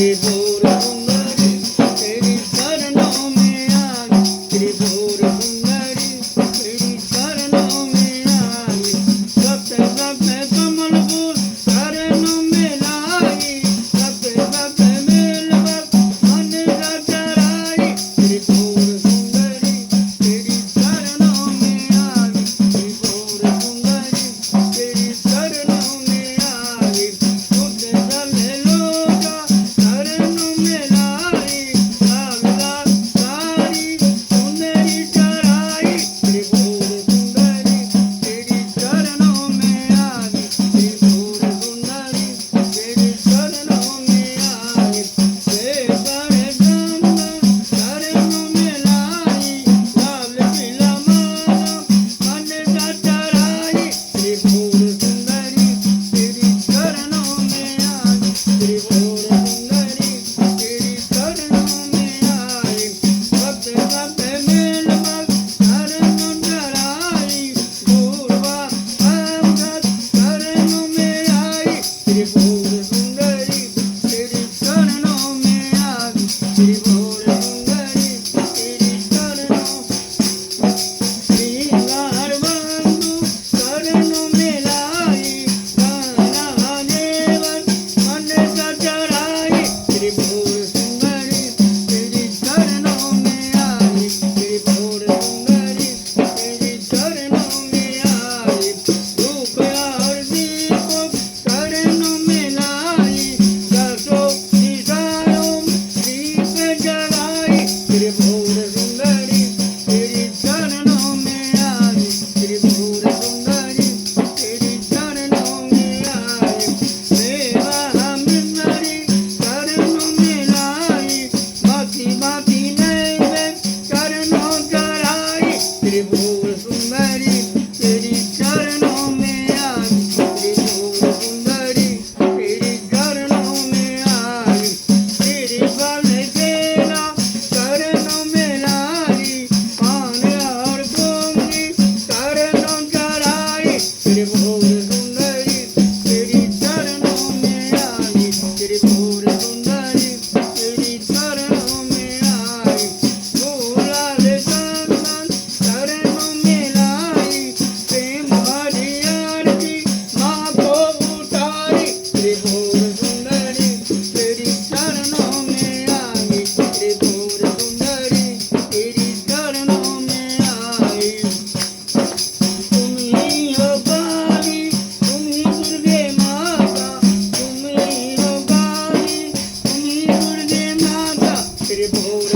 त्रिपुर सुंदरी तेरी चरणों में आ गई, त्रिपुर सुंदरी तेरी चरणों में आ गई, सबसे सबसे कमल फूल चरणों में लाई, सबसे सबसे मेल मन का चराई, त्रिपुर सुंदरी तेरी चरणों में आ गई, त्रिपुर सुंदरी तेरी चरणों में आ गई, तुझे चले लोग चरणों में लाई, लाल लाल साड़ी सुंदरी चढ़ाई, त्रिपुर सुंदरी तेरी चरणों में आ गई, त्रिपुर सुंदरी तेरी चरणों में आ गई, बड़े ब्रह्म चरणों में लाई, लाल पीला माला मन का चढ़ाई, त्रिपुर सुंदरी तेरी चरणों में आ गई, त्रिपुर सुंदरी तेरी चरणों में आई, सबसे सबसे मेल चरणों चढ़ाई, पूर्वा अंगद चरणों में आई, त्रिपुर सुंदरी तेरी चरणों में आ गई, त्रिपुर सुंदरी तेरी चरणों श्रृंगार बंधु चरणों में लाई, गाना देवन मन का चढ़ाई, त्रिपुर सुंदरी तेरी चरणों में आई, त्रिपुर सुंदरी तेरी चरणों में आई, धूप और दीप चरणों में लाई, दसों दिशाओं दीप जलाई, त्रिपुर सुंदरी तेरी चरणों में आई, त्रिपुर सुंदरी तेरी चरणों में आई, सेवा मिन्नरी चरणों में लाई, बाती बाती नैवेद्य चरणों चढ़ाई, त्रिपुर सुंदरी तेरी चरणों में आई, त्रिपुर सुंदरी तेरी चरणों में आई, तेरे बल तेरा चरणों में लाई, पान और गोंगी चरणों चढ़ाई, त्रिपुर सुंदरी तेरी चरणों में आई, त्रिपुर सुंदरी तेरी चरणों में आई, गुलाल चंदन चरणों में लाई, प्रेम भरी आरती माँ को उतारी, त्रिपुर सुंदरी तेरी चरणों में आई, त्रिपुर सुंदरी तेरी चरणों में आई, तुम ही हो काली तुम ही दुर्गे माता, तुम ही हो काली तुम ही दुर्गे माता, त्रिपुर